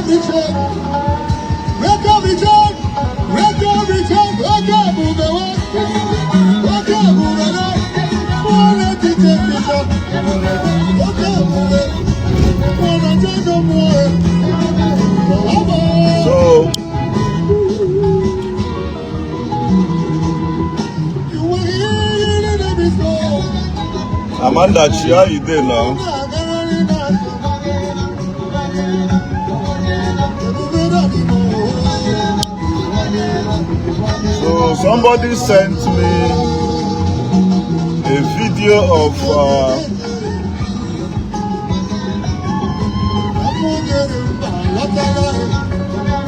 So Amanda, how you doing now? So somebody sent me a video of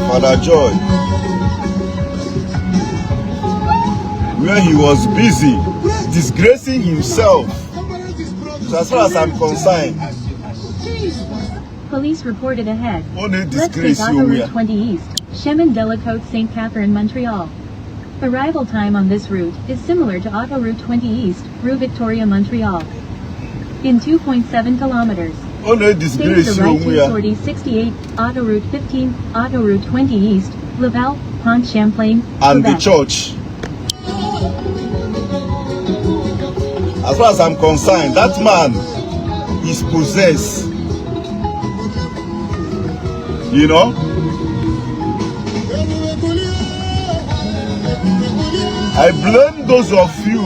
Father Joy, where he was busy disgracing himself. So as far as I'm concerned, police reported ahead. Only Let's disgrace take Auto Route 20 East, Chemin de la Côte St. Catherine, Montreal. Arrival time on this route is similar to Auto Route 20 East, Rue Victoria, Montreal. In 2.7 kilometers. Only disgrace Stay to the right to sortie 68, Auto Route 15, Auto Route 20 East, Laval, Pont Champlain, and Quebec. the church. As far as I'm concerned, that man is possessed. You know? I blame those of you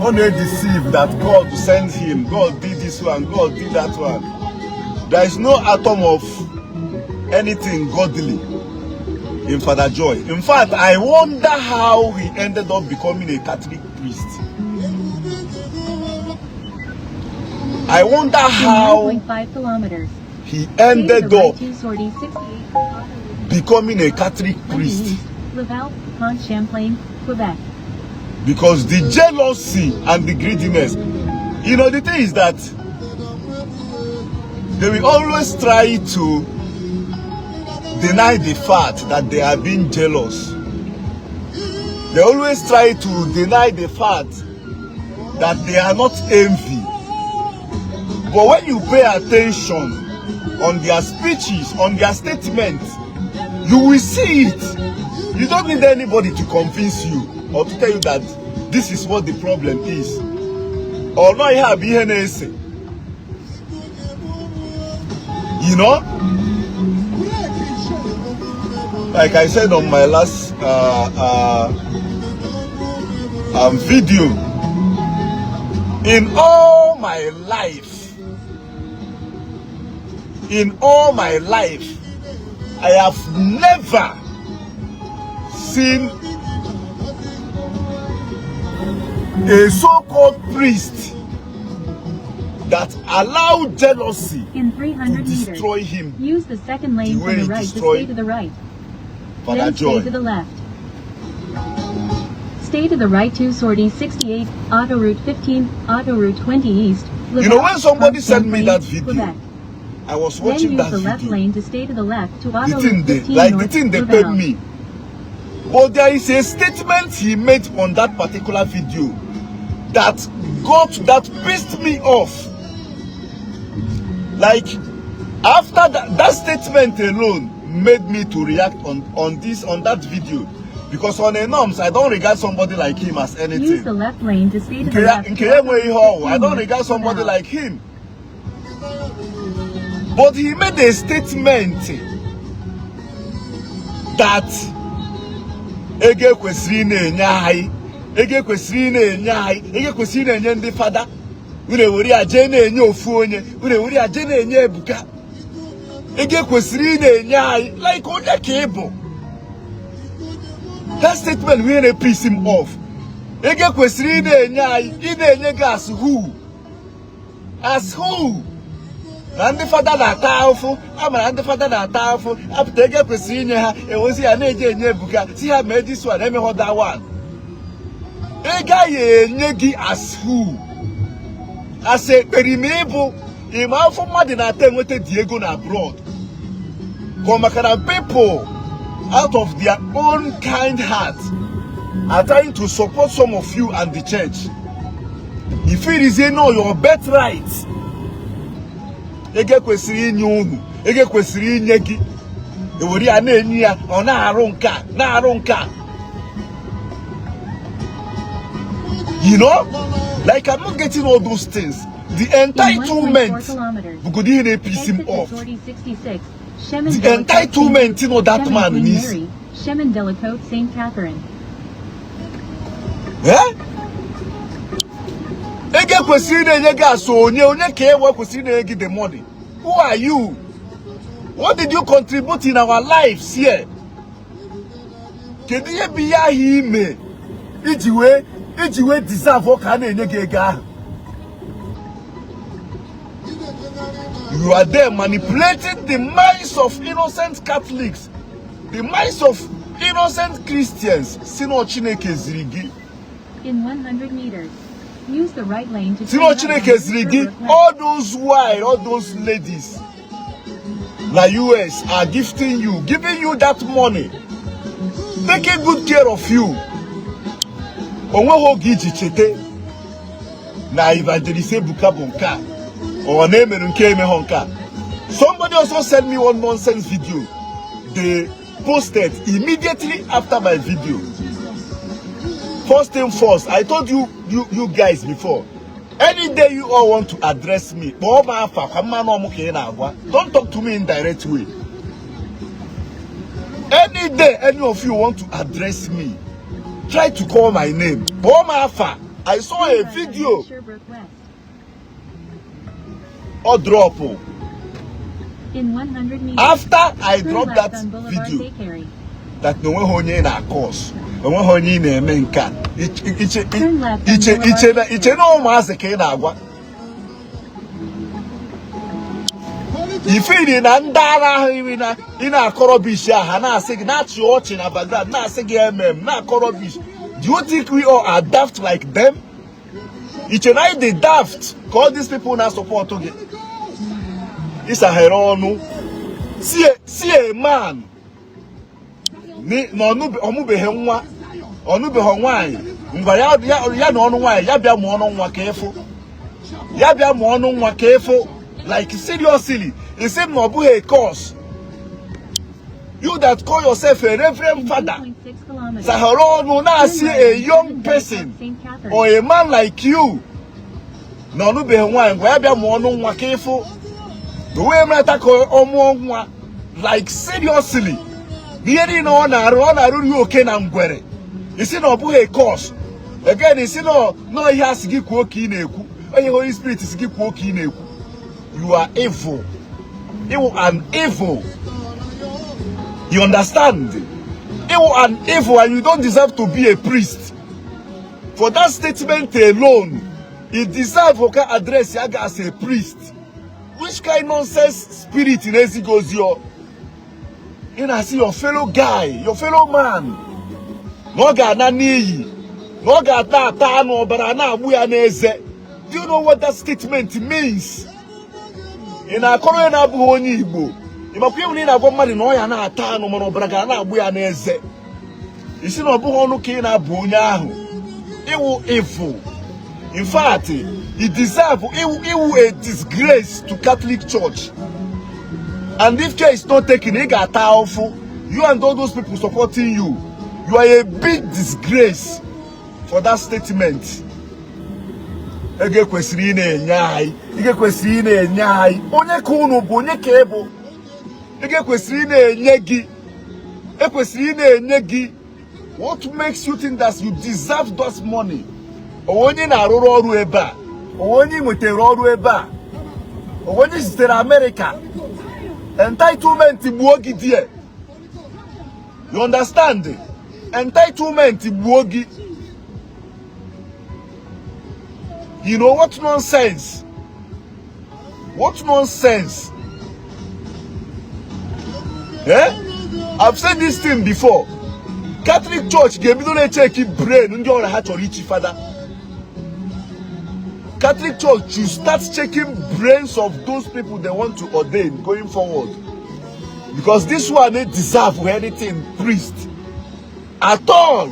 only deceived that God sent him, God did this one, God did that one. There is no atom of anything godly in Father Joy. In fact, I wonder how he ended up becoming a Catholic priest. I wonder how he ended up becoming a Catholic priest. Laval, Pont Champlain, Quebec. Because the jealousy and the greediness, you know, the thing is that they will always try to deny the fact that they are being jealous. They always try to deny the fact that they are not envy. But when you pay attention on their speeches, on their statements, you will see it. You don't need anybody to convince you or to tell you that this is what the problem is. Or not have you know, like I said on my last video, in all my life, I have never seen a so-called priest that allowed jealousy in 300 to destroy meters, him. Use the second lane from the right to stay to the right. Father Then Joy. stay to the left. Stay to the right to sortie 68, Auto Route 15, Auto Route 20 East. Laval, you know, when somebody sent me Champlain, that video, Quebec. I was watching Then use that the left video. lane to stay to the left to Auto The thing Route they, 15 like North, the thing they Laval. paid me. But there is a statement he made on that particular video that pissed me off. Like, after that statement alone made me to react on that video. Because on a norms, I don't regard somebody like him as anything. Use the left lane to stay to the left. I don't regard somebody like him. But he made a statement that ege kwesịrị na-enye anyị, ege kwesịrị na-enye anyị, ege kwesịrị na-enye ndị fada, ure were aje na-enye ofu onye, ure were aje na-enye Ebuka, ege kwesịrị na-enye anyị, like onye ka ịbụ. That statement really pissed him off. Ege kwesịrị na-enye anyị, ị na-enye gị as who? As who? Na ndị fada na-ata afụ, amara ndị fada na-ata afụ, apụta ege kwesịrị inye ha, ewozi ya na-eje enye Ebuka, si ha mee this one, eme that one. Ege ya enye gị as who? As ekperime ịbụ, ịma afọ mmadụ na-ata enweta dị ego na abroad. Kwa maka na people out of their own kind heart are trying to support some of you and the church. If it is your birthright, ege kwesịrị inye unu, ege kwesịrị inye gị ewere ya na-enye ya ọ na-arụ nka you know, like I'm not getting all those things. The entitlement because he piss him off. The entitlement, you know, that man needs. Shemin Delacote St. Catherine. Eh? Ege kwesịrị na-enye gị aso onye ka ewe kwesịrị na-enye gị the money. Who are you? What did you contribute in our lives here? Kedu ihe bụ ihe ahụ ime iji wee deserve ka a na-enye gị ego ahụ? You are there manipulating the minds of innocent Catholics, the minds of innocent Christians. Sino Chineke ziri gị. In 100 meters, use the right lane to Sino Chineke ziri gị. All those wives, all those ladies, the US are giving you that money, taking good care of you. Onwe hogi jichete na evangelist buka bonka or name nke eme honka. Somebody also sent me one nonsense video they posted immediately after my video. First thing first, I told you guys before, any day you all want to address me, don't talk to me in direct way. Any day any of you want to address me, try to call my name. I saw a video or drop. In 100 meters, after I dropped that video, that no one in our course, no one in a main car. It's no massacre. If it in Andara in a corobisha, Hana saying not watching a background, not saying not corobish. Do you think we all are daft like them? It's a night they daft. Call these people not support to get. It's a hero. See a man. No, Omube Henwa, Onube Hawaii. Ya no one, Yabia Mono careful. Yabia Mono careful. Like seriously, it seems no a course. You that call yourself a reverend father, Sahara no na see a young person or a man like you. No be one, Yabia Mono careful. The way I call Omo, like seriously. Hearing on a run okay and gwere. You see no a course. Again, you see no he has to give work in a ku. When the Holy Spirit is give work in a ku. You are evil. You and evil. You understand? You and evil, and you don't deserve to be a priest. For that statement alone, you deserve to address Saga as a priest. Which kind of nonsense spirit in Ezi goes your? You see your fellow guy, your fellow man. No gana ni, no gata no barana buyaneze. Do you know what that statement means? In a corner na buoni Igbo. Imakuye ni na gomani no ya na ata no mono braga na buyaneze. Isi no buhonu ke na buonya ahu. Ewu evil. In fact, he deserves a disgrace to Catholic Church. And if care is not taken, he got powerful. You and all those people supporting you, you are a big disgrace for that statement. Ege kwesiri na-enyai, ege kwesiri na-enyai. Onye kunu bụ onye kebo. Ege kwesiri na-enye gi. Ege kwesiri na-enye gi. What makes you think that you deserve that money? Onye na-arụrụ ọrụ ebe a. Onye nwetara ọrụ ebe a. Onye sitere America. Entitlement buogi there. You understand? Entitlement buogi. You know what nonsense? What nonsense? Eh? I've said this thing before. Catholic Church gave me no check brain and you have to reach father. Catholic Church should start checking brains of those people they want to ordain going forward. Because this one they deserve anything priest at all.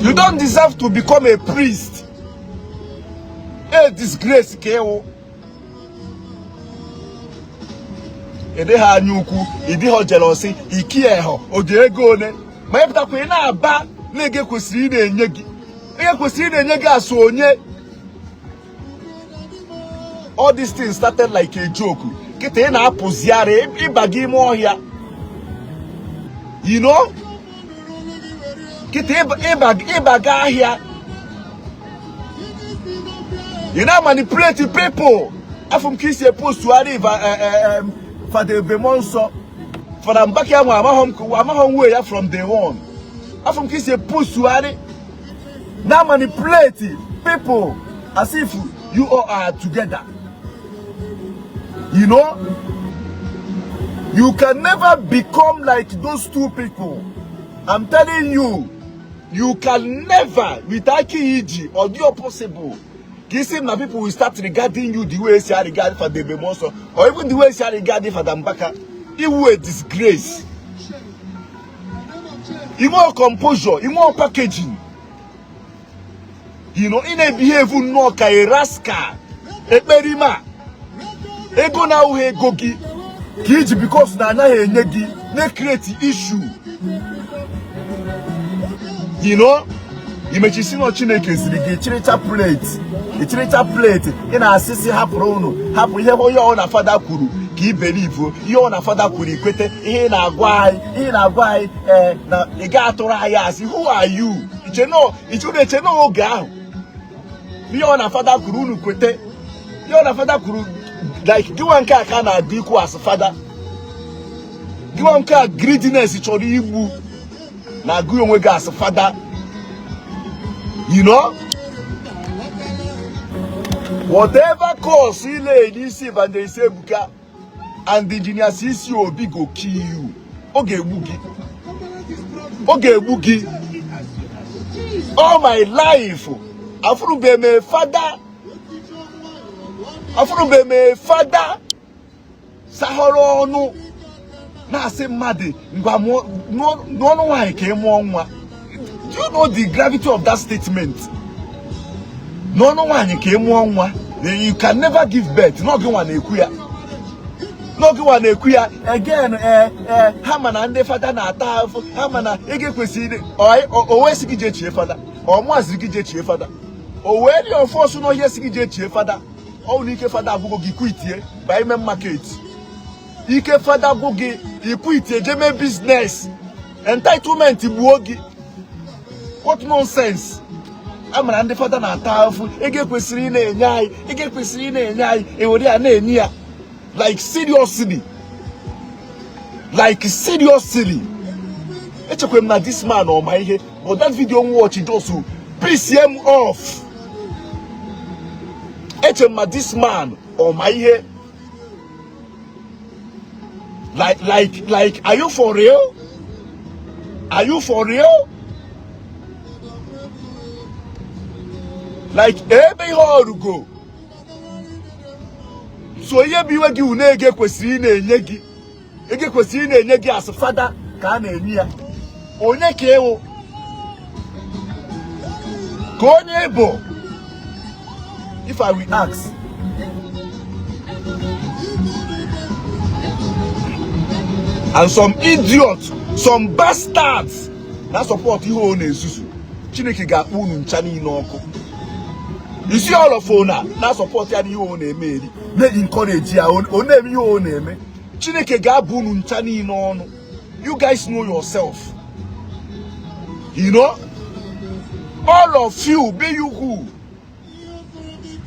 You don't deserve to become a priest. A disgrace, Keo. Edeha nyuku, idiho jealousy, ikieho, odiego ne. Mayepta kwena aba, nege kwesiri ne nyegi. Nege kwesiri ne nyegi asonye. All these things started like a joke. Kete na apoziare, ibagi mo here. You know? Kete ibaga here. You know, manipulate people. Afum kisi supposed to arrive for the Bemonso. For the back here, I'm home way from day one. Afum kisi supposed to arrive. Now manipulate people as if you all are together. You know? You can never become like those two people. I'm telling you, you can never, with Aki or the possible. Kissing my people will start regarding you the way they regard for the Bemonso, or even the way they regard for the Mbaka. It will a disgrace. You more composure, you more packaging. You know, in a behavior no ka rascal, a berima. Ego na uhe gogi. Kiji because na he nyegi, ne create issue. You know? Imechisi no Chineke siri chiricha plate. Chiricha plate ina asisi hapụrụ unu. Hapụ ihe ho yo na father kwuru ka I believe yo na father kwuru ikwete ihe na agwa anyị na ị ga atụrụ anyị asị. Who are you? Iche no oge ahụ. Yo na father kwuru unu kwete. Yo na father kwuru like give one aka na adị equal as father. Give one aka greediness chọrọ igbu na agụ onwe gị as father. You know, whatever cause he lay this and they say buka and the engineer sees you big go kill you. Okay, boogie. All my life, Afro be my father. Sahoro no. Na say mad. No why came on. Do you know the gravity of that statement? No one came one. You can never give birth. Not go one equia. Not go one equia. Again, Hamana and the father na taf. Hamana, ege kweside. Or where sigije father. Or more sigije father. Or where your force no here sigije father. Only ke father go quit here by me market. Ike father go quit here. Jeme business. Entitlement ibuogi. What nonsense? I'm an father na powerful. Ege kwesiri na enyai. Ewori na enya. Like seriously. Echekwe na this man on my head. But that video watch it also piss him off. Echekwe this man on my head. Like, are you for real? Like every hall go. So ye be wagi unege kwesiri na enyegi. Ege kwesiri na enyegi as father ka na enya. Onye ka ewo. Ka onye bo. If I will ask. And some idiots, some bastards na support ihe o na esusu. Chineke ga-akpụ unu ncha niile ọkụ. You see all of una na support ya ihe o na-eme na encourage ya o na-eme ihe o na-eme. Chineke ga-abụ unu ncha niile ọnụ. You guys know yourself. You know? All of you, be you who.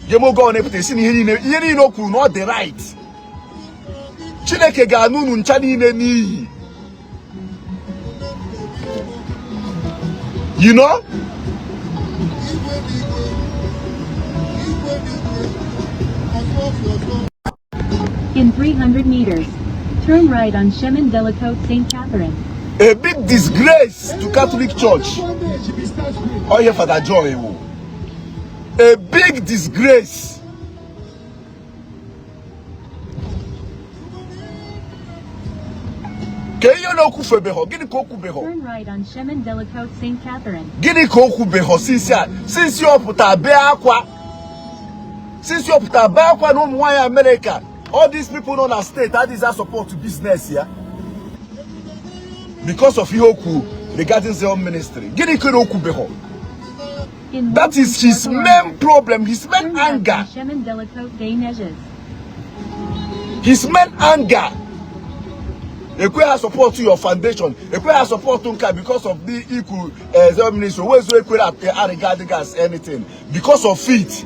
Yemo go on epute si ihe niile o kwuru not the right. Chineke ga-anụ unu ncha niile n'iyi. You know? In 300 meters, turn right on Chemin de la Côte St. Catherine. A big disgrace to Catholic Church. Oh, here for that joy. A big disgrace. Can you no kufebeho. Gini ko kubeho. Turn right on Chemin de la Côte St. Catherine. Gini ko kubeho since you puta be akwa. Since you puta be akwa no mwaya America. All these people known as state that is our support to business here. Because of Ihoku regarding their own ministry. Gini ko no kubeho. That is his main problem, his main anger. Chemin de la Côte des Neiges. His main anger. Ekwe has support to your foundation. Ekwe has support to Nka because of the equal ministry. Where's Ekwe regarding as anything? Because of it.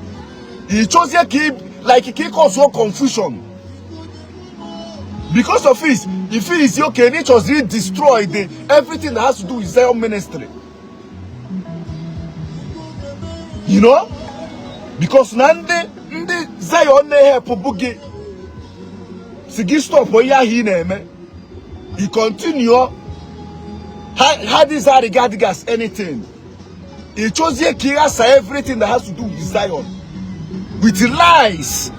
He chose to keep like he cause no confusion. Because of it, if he is okay, he chose to destroy everything that has to do with their ministry. You know? Because Nande Zion help Bugi. Sigi stop where he name. He continue. How does that regarding as anything? He chose to kill us everything that has to do with Zion. With lies.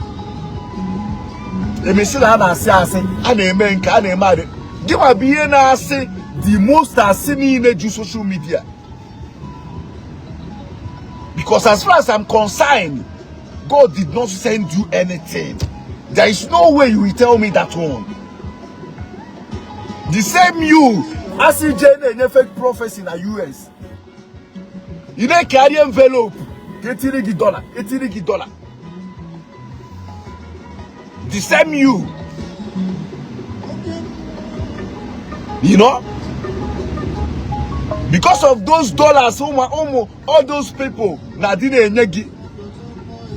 Let me see that I say, give a being I say the most are seen in the social media. Because as far as I'm concerned, God did not send you anything. There is no way you will tell me that one. The same you, as you generate a fake prophecy in the US. You don't carry envelope. $80. The same you. You know? Because of those dollars, all those people, Nadine Negi,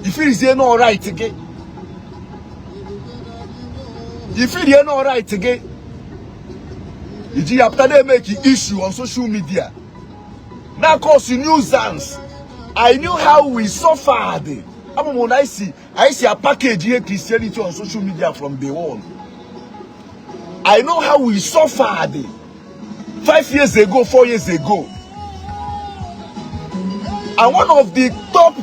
if it is not right again. If it is not right again, after they make an issue on social media, now cause nuisance. I knew how we suffered. I see a package here Christianity on social media from day one. I know how we suffered 5 years ago, 4 years ago. And one of the top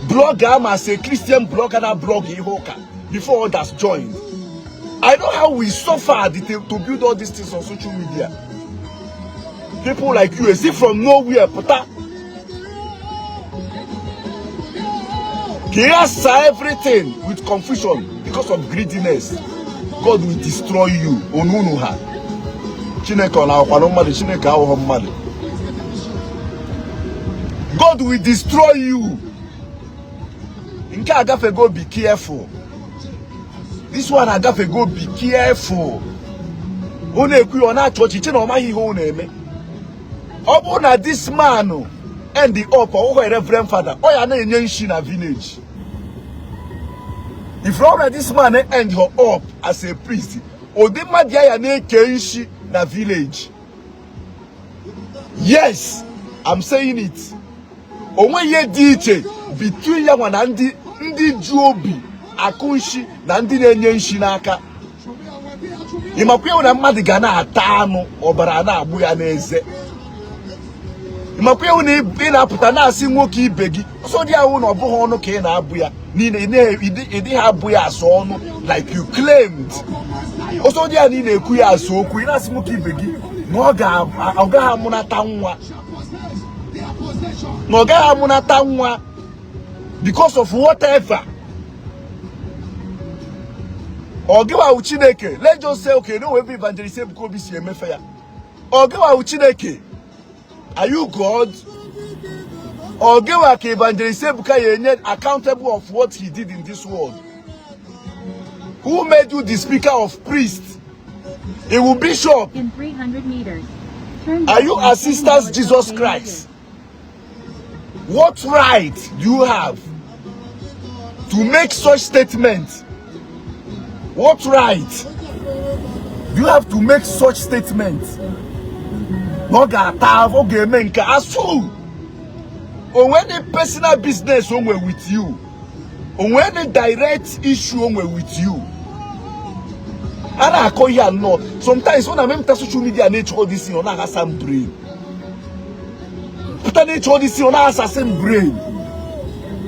bloggers, as a Christian blogger, that blog Ihoka before others joined. I know how we suffered to build all these things on social media. People like you, see from nowhere, pata. Chaos everything with confusion because of greediness. God will destroy you. Onunuha. God will destroy you. Go be careful. This one I gotta go be careful. This man and the upper Reverend Father. Village. If this man end her up as a priest, na village. Yes, I'm saying it. Between Yawan and the Jobi, Akunshi, Nandi Nenshi Naka. Imakuya na madigana atano obarana abuyaneze. Imakuya ni ina putana si nwoke ibegi. So dia wo no bo no ke na abuya. Ni idi abuya so no like you claimed. Also dia ni na ekuya so oku ina si nwoke ibegi. No ga amunata nwa. No ga amunata nwa because of whatever. Ogewa uchineke. Let's just say, okay, no every evangelist say because be CMA fair. Ogewa uchineke. Are you God? Ogewa ke evangelist say because you are accountable of what he did in this world. Who made you the speaker of priests? He will bishop. In 300 meters. Are you assistant Jesus Christ? What right do you have to make such statements? What right do you have to make such statements? When the personal business with you, when the direct issue with you, and I call you no. Sometimes when I'm in social media, nature all this on a some brain. Put nature all this on a same brain.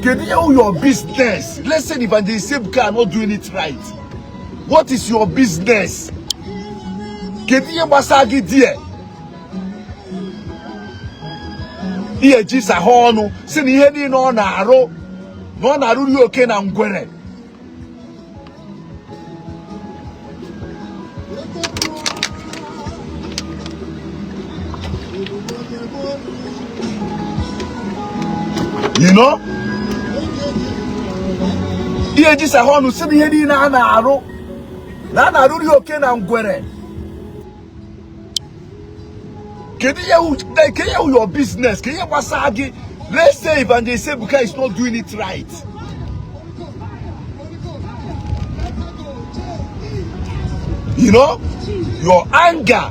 Can you your business? Let's say if the same car not doing it right. What is your business? kedu ihe gbasara gị die ihe ji sa ha ọnụ si na ihe niile ọ na-arụ na ọ na-arụri oke na ngwere. You know, ihe ji sa ha ọnụ si na ihe niile a na-arụ na a na-arụri oke na ngwere. Kedu ihe your business? Kedu ihe gbasara gị? Let's say Evangelist Ebuka is not doing it right. You know, your anger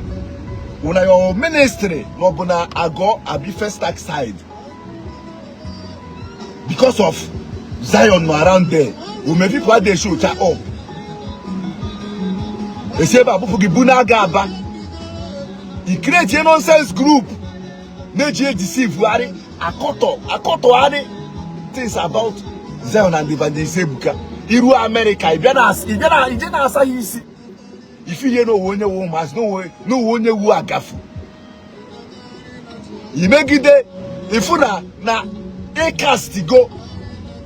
when your ministry no gonna go abi first tax side because of Zion no around there. We may people they show chat up. They say babu buna gaba. He create a nonsense group. Neji deceive wari akoto ani things about Zion and Evangelist Ebuka. Iru America ijena asa hisi. If you know one woman has no one who agafu. You make it if na a cast go.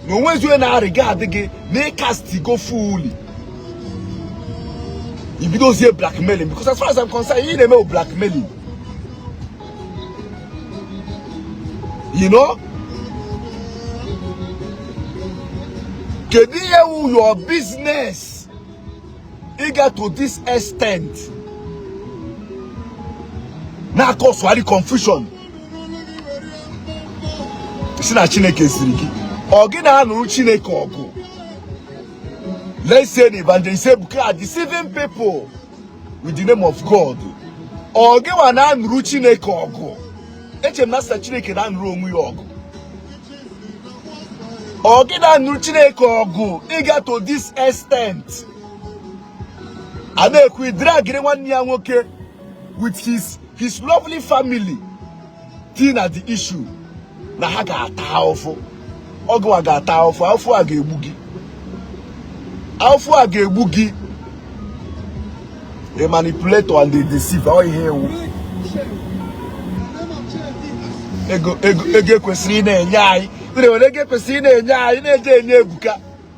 No one's when I regard the na cast go fully. If you don't say blackmailing, because as far as I'm concerned, you never blackmailing. You know? Can you your business? It got to this extent. Now cause wali confusion. Sina Chineke siriki. Ogina anu Chineke ogu. Let's say the Evangelist Ebuka are deceiving people with the name of God. Ogiwa na anu Chineke ogu. Eche mnasa Chineke na anu onwe ogu. Ogina anu Chineke ogu. It got to this extent. And then we drag one young okay with his lovely family. Tina the issue. Na haga ataofo. Ogo aga ataofo. Alfu aga ebugi. Alfu aga ebugi. They manipulate and they deceive. How you Ege kwesiri na enyai. Ege kwesiri na enyai. Na-eje enye Ebuka.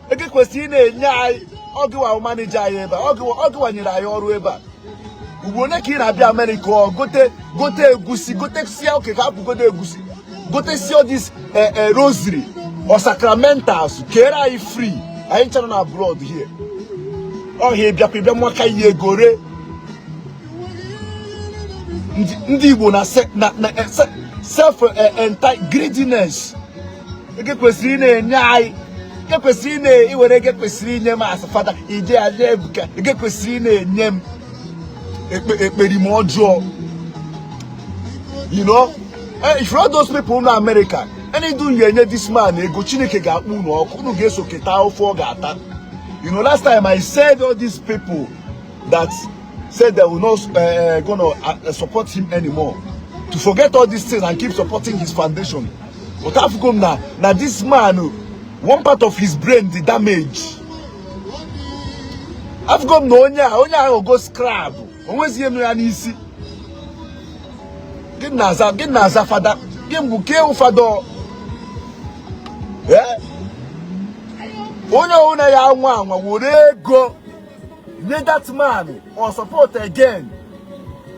Ege kwesiri na enyai. Ogiwa manager ayi eba. Ogiwa nyere ayi ọrụ eba. Ugbo ne ka na-abịa America o gote egusi, gote sia okay ka hapụ gote egusi. Gote sia this rosary or sacramentals kere ayi free. Ayi nchana na abroad here. Oh here bịa mwaka ihe gore. Ndigbo na self greediness. Ege kwesịrị na-enye anyị. Ege kwesịrị na-iwere ege kwesịrị inye m as father. Ije aje Ebuka. Ege kwesịrị na-enye m ekperi m ọjọọ. You know? If you all those people in America, anything you enye this man ego Chineke ga-akpụ unu ọkụ. Unu ga-eso keta ofu ọ ga-ata. You know, last time I said all these people that said they will not gonna support him anymore, to forget all these things and keep supporting his foundation. But Africa now this man, one part of his brain the damage. Africa no onya will go scrap. Always hear me and easy. Get naza father. Get buke father. Yeah. Onya ya nwa wore go. Let that man or support again.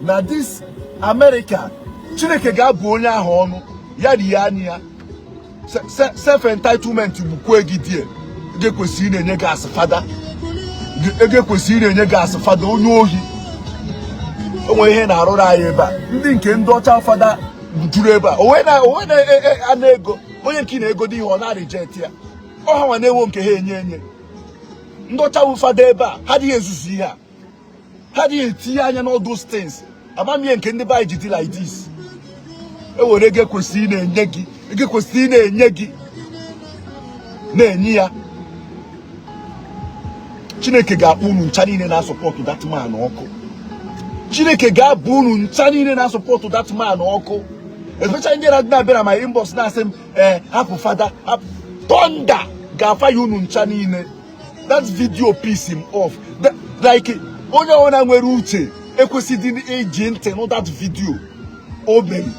Now this America, Chineke ga-abụ onye ahụ ọnụ ya dị ya anya self entitlement bukwe gidie ege kwesịrị na-enye gas fada ege kwesịrị na-enye gas fada onye ohi onwe ihe na-arụrụ anyị ebe a ndị nke ndị ọcha fada juru ebe a onwe na ego onye nke na-ego dị ihe ọ na-reject ya ọ ha nwa na-ewo nke ha enye ndị ọcha bụ fada ebe a ha dịghị ezuzu ihe a ha dịghị etinye anya na all those things. Amamihe nke ndị bayi jidi like this. Ewere ege kwesịrị na-enye gị, ege kwesịrị na-enye gị, na-enye ya. Chineke ga-akpụ unu ncha niile na support that man ọkụ. Chineke ga-abụ unu ncha niile na support that man ọkụ. Especially ndị na-abịa na my inbox na-asị m hapụ fada, hapụ thunder ga-afanye unu ncha niile. That video piss him off. Like onye ọbụla nwere uche ekwesịdị eji ntị nụ that video o mere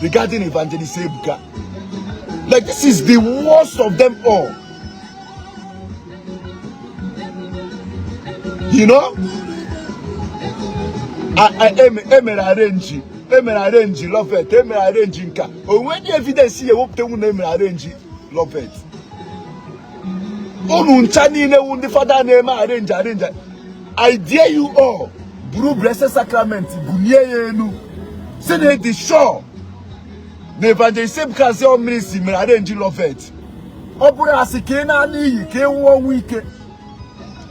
regarding Evangelist Ebuka. Like, this is the worst of them all. You know, I arrange love it. Arrange nka. When the evidence here, what they arrange love it. The father name arrange. I dare you all. Buru blessed sacrament. Say the sure. The Evangelist Ebuka say all ministry arrange love it. Obura asikena ni ke 1 week.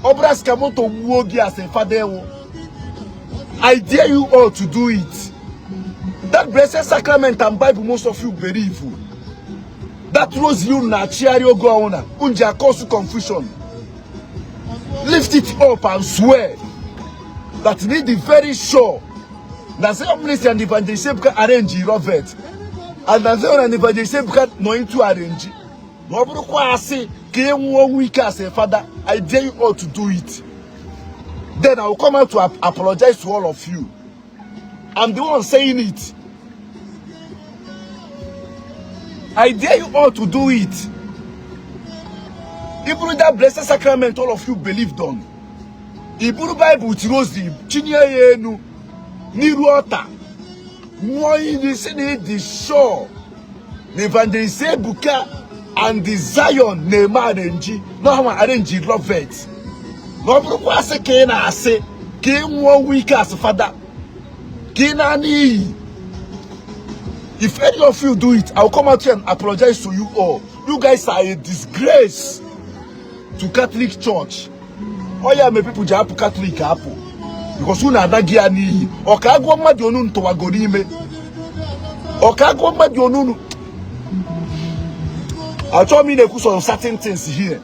Obura skamoto wuogi as a father. I dare you all to do it. That blessed sacrament and Bible, most of you believe. That rose you naturally go on. Unja cause confusion. Lift it up and swear that need the very sure. That's the ministry and Evangelist Ebuka arrange Robert. And that's the Evangelist Ebuka knowing to arrange. Nobody can say, "Came 1 week as a father." I dare you all to do it. Then I will come out to apologize to all of you. I'm the one saying it. I dare you all to do it. Even that blessed sacrament all of you believed on. Even the Bible rosary, chinye yenu, niruota, knowing the shore, the Evangelist Ebuka and the Zion name arrange, no how arrange love it. No kwa se ke na ase, ke 1 week as father. Ke na ni. If any of you do it, I'll come out here and apologize to you all. You guys are a disgrace to Catholic Church. Oh yeah, me people japu Catholic apple. Because you na adagi ani. Okagwo mmadi onu ntowagori ime. Okagwo mmadi onu. I told me they could some certain things here.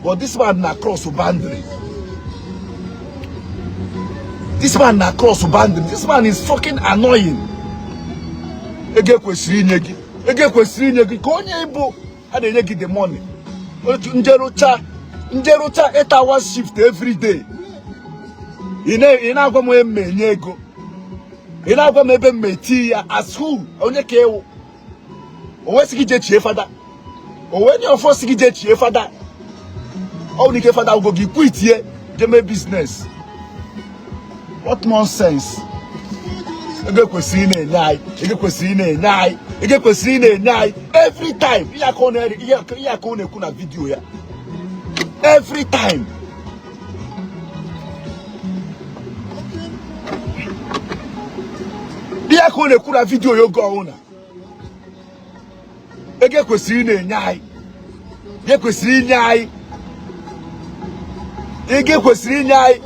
But this man na cross the boundary. This man na cross the boundary. This man is fucking annoying. Ege kwesiri nyegi. Konye ibo ade nyegi the money. Njerucha 8 hours shift every day. Ina agwa mo emenye ego. Ina agwa mo ebe mmeti ya as who onye ka ewo. Owe sigije chie fada. Owe ni ofo sigije chie fada. How you father will go quit here, they make business. What nonsense? Every time, video here. Every time. Video you go on. Ege kwesiri nyai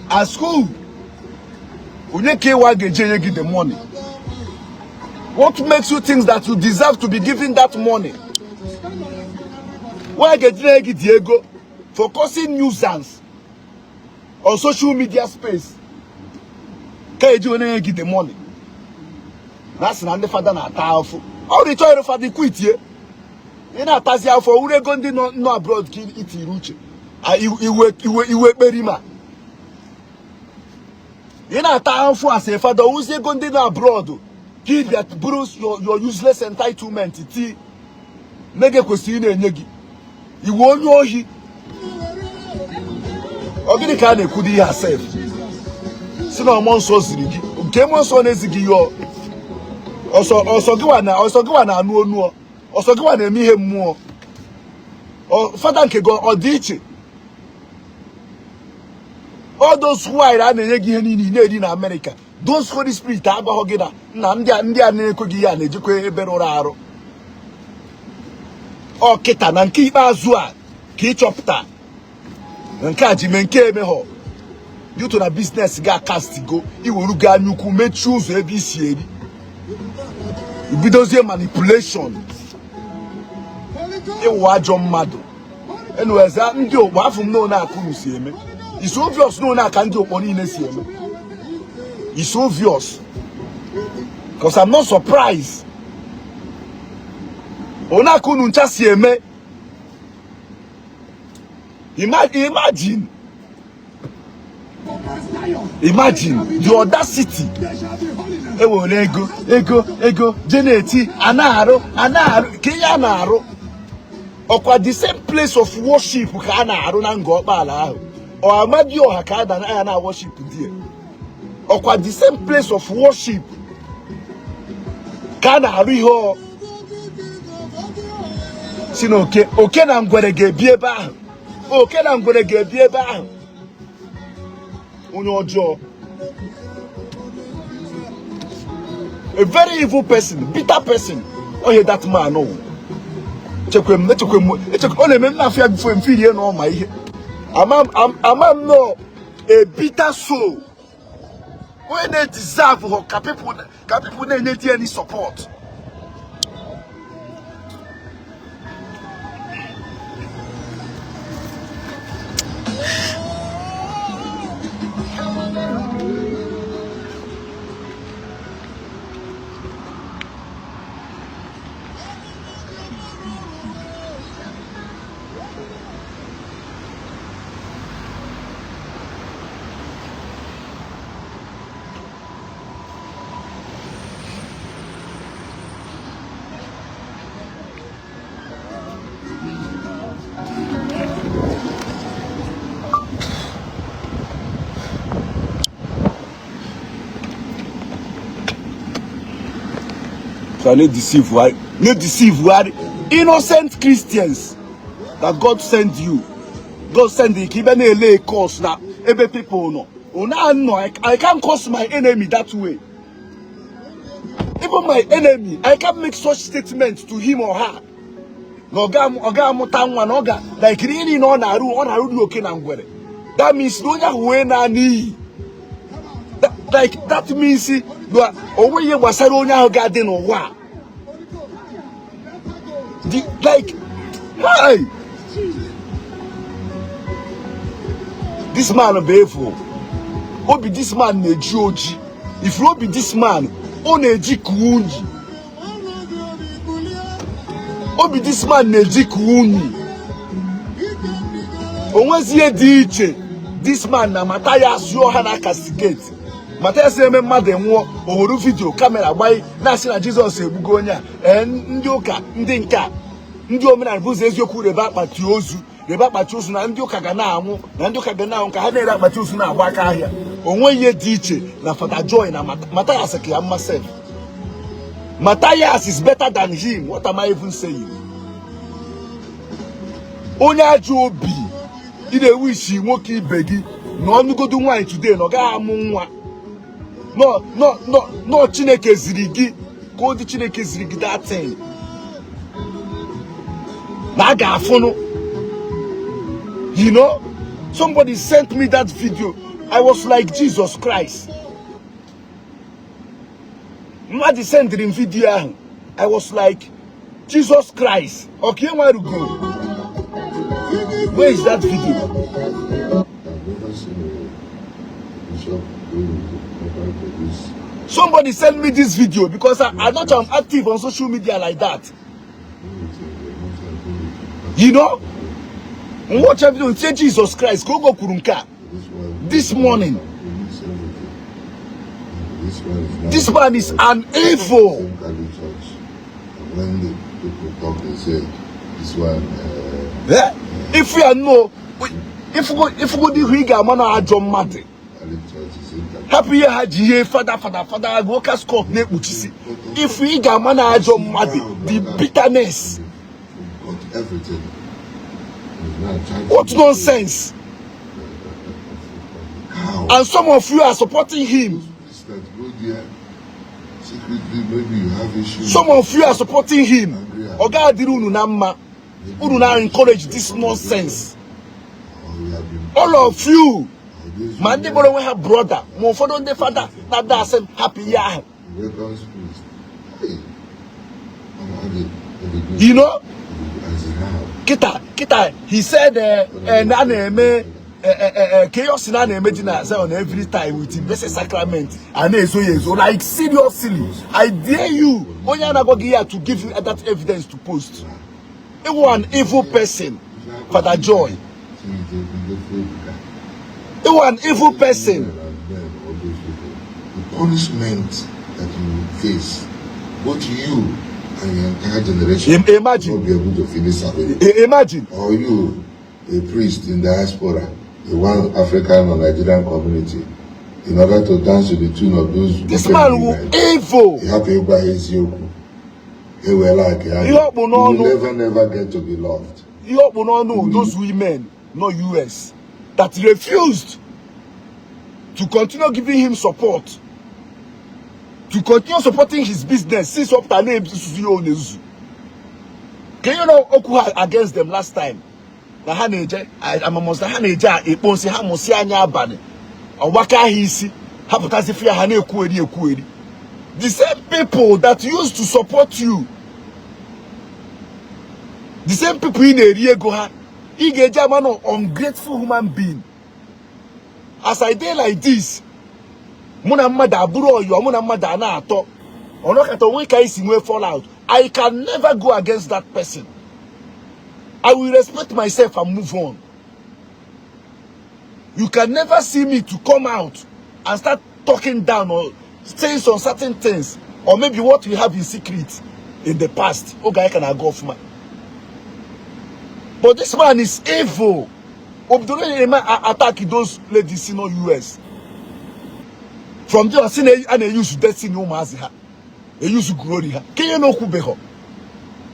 at school. Unye wa give the money. What makes you think that you deserve to be given that money? Why get Diego for causing nuisance on social media space? Can you give the money? That's not the father na powerful. How the child for the quit here? You know, Tazia for Uregondi no abroad kill it Iruche. Iwe berima. You know, powerful as a father who's going to abroad. Kill that bruise your useless entitlement. Iti nege kwesiri na-enye. Iwe onye ohi. Ogini ka na-ekwudi herself. Si na omonso ziri gi. Nke monso na ezigi yo. Oso giwa na anu onu. Oso giwa na eme ihe mmụọ. Father nke go odiche. All those who are in America, those Holy Spirit are going to oh, Kita Nanki Bazua, Kichopta, Nankaji Menke Meho. Due to the business got cast go, you will look at you could make choose ABC. It be those manipulation. You watch on Mado. And where's that? You want from no na Kumu. It's obvious no na can do money in this year. It's obvious. Because I'm not surprised. Ona kunu chasi eme. Imagine. Imagine the audacity. Ego, Geneti, Anaro, Kenya Naro. Okwa the same place of worship Kana Arunan Gobala. Or Amadio Hakada and I worship dear. Okwa the same place of worship. Kana Ariho. Sino okay, I'm gonna get Bieba. Okay, I'm gonna get Bieba. Unojo. A very evil person, bitter person. Oh, yeah, that man, no. Check only men not fear before him feed no my. I'm no a bitter soul. When they deserve for people need any support. So they deceive why? They deceive why? Innocent Christians that God sent you. God send the Kibene lay course now. Every people know. Oh, now no, I can't curse my enemy that way. Even my enemy, I can't make such statements to him or her. Like really no naru okay na ngwere. That means no nya we na ni. Like that means owe ye gbasara onye ahụ ga dị n'ụwa. Like hi. This man be evil. Obi this man na-eji oji. If you be this man, ọ na-eji kuunyi. Obi this man na-eji kuunyi. Onwezie dị iche. This man na Matthias yo ha na castigate. Matthias eme mmadụ nwụọ ohoru video kamera gbanye na-asị na Jizọs egbugo onye a ndị ụka ndị nka ndị omenala bụ eziokwu rebe akpati ozu na ndị ụka ga na-anwụ ka ha na-ere akpati ozu na-agba aka ahịa. Onwe ihe dị iche na Father Joy na Matthias ka ya myself. Matthias is better than him. What am I even saying? Onye ajọ obi ị na-ewishi nwoke ibe gị na ọnụgodu nwaanyị today na ọ gaghị amụ nwa. No, Chineke ziri gị ka ọ dị Chineke ziri gị that thing. Na ga afunu. You know, somebody sent me that video. I was like Jesus Christ. Mmadụ sent him video. I was like Jesus Christ. Okay, where to go? Where is that video? Somebody send me this video because I not am active on social media like that. You know? Watch a video and say Jesus Christ. Go Kurunka. This morning. This man is an evil. When the people talk, they say this one. Yeah. If we are no, if we go the Riga man a John Mate. Happy year Haji father workers court ne uchisi. If we ga man a John Mate, the bitterness. Everything. What nonsense. And some of you are supporting him. Some of you are supporting him. Oga Dirunu Namma. Who now encourage this nonsense. All of you. Ndigbo we have brother. Mo follow the father. That same happy year. You know? Kita, he said chaos in an medina on every time with the blessed sacrament and so like seriously. I dare you to give you that evidence to post. One evil person, Father Joy. One evil person. men or those people, the punishment that you face, both you and your entire generation imagine, will not be able to finish it. Imagine. Or you, a priest in diaspora, the one African or Nigerian community, in order to dance to the tune of those. This man will evil. You have to buy his yoke. He will like it. You will never get to be loved. You will not know those women, not US, that refused to continue giving him support, to continue supporting his business since up to name. Can you know okwu against them last time? Na haneje, I'm almost haneje a ponsi ha mosi anya abane. Owaka hisi, haputazi fia hane ekueri. The same people that used to support you, the same people in area go ha, igeja man ungrateful human being. As I did like this, muna mada aburo yo, muna mada na ato. Onokato we kai sinwe fall out. I can never go against that person. I will respect myself and move on. You can never see me to come out and start talking down or saying some certain things, or maybe what we have in secret in the past. Okay, I can go off man. But this man is evil. Attack those ladies in the US. From there, I see and they use destiny umaziha. They use glory ha. Can you know who beho?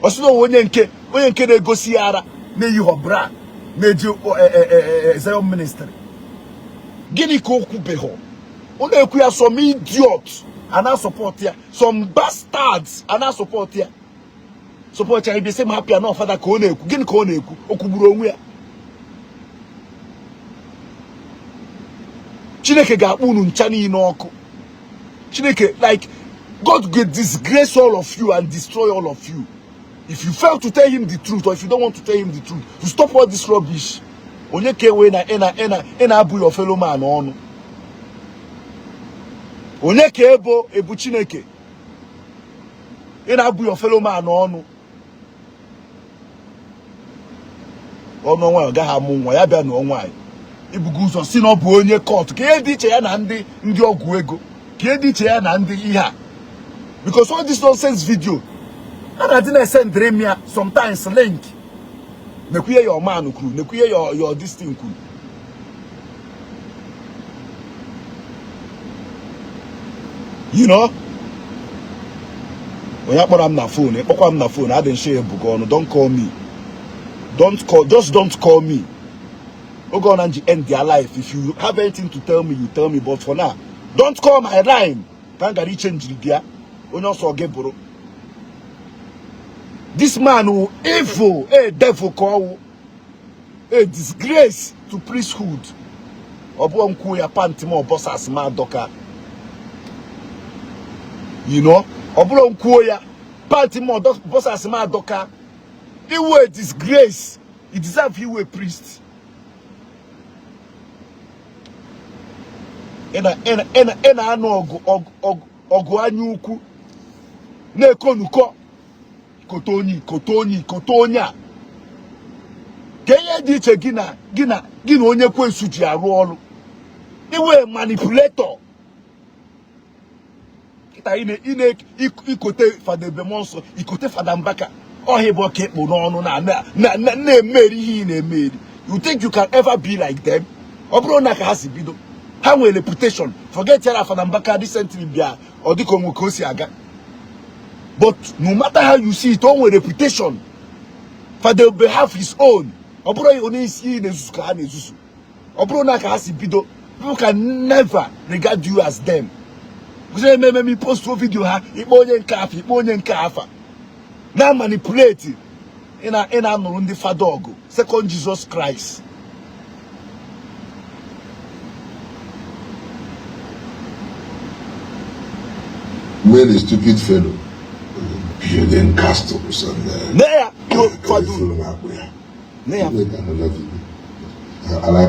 Osino wonyenke de gosiara ne you bra ne Zion ministry. Gini ko ku beho. Ona ekuya some idiots and I support here, some bastards and I support here. Support here be same happy and no father ko na eku. Gini ko na eku okuburu onwe ya. Chineke ga-akpụ unu ncha niile ọkụ. Chineke, like, God will disgrace all of you and destroy all of you. If you fail to tell him the truth, or if you don't want to tell him the truth, to stop all this rubbish. Onye kewe na abu your fellow man onu. Onye ke ebu Chineke. Abu your fellow man onu. Ono nwa ga ha mu nwa ya bia no nwa. Ibuguzo si no bu onye court. Ke di che ya na ndi ogwu ego. Ke di che ya na ndi ihe. Because all this nonsense video, and I didn't send me sometimes link. Nekuye your man crew, nekuye your this thing crew. You know? When you put on the phone, I didn't share a book. Don't call me. Just don't call me. Ogo and end their life. If you have anything to tell me, you tell me. But for now, don't call my line. Can't get change the bro. This man who evil, a devil call, a disgrace to priesthood. Obo ya pantimo bossas ma doka. You know, Obo ya pantimo bossas ma doka. He was a disgrace. He deserves he was a priest. Ena ano ogu anyuku. Ne konuko kotonya kenye di che gina onye kwensu ji arụ ọrụ iwe manipulator kita ine ikote fada bemonso ikote fada mbaka ohibo ke kpo n'ọnụ na emeri ihe na emeri. You think you can ever be like them? Obro na ka ha si bido ha nwe reputation. Forget yara fada mbaka recently bia odiko nwoke osi aga. But no matter how you see it, on with reputation, for they will have his own. Obro only see nezuka nezusu. Obro na ka hasi bido. People can never regard you as them. Because me post a video ha, iponye nkafa. Now manipulate. Ina nurundi fadogo. Second Jesus Christ. Where the stupid fellow. Building castles and like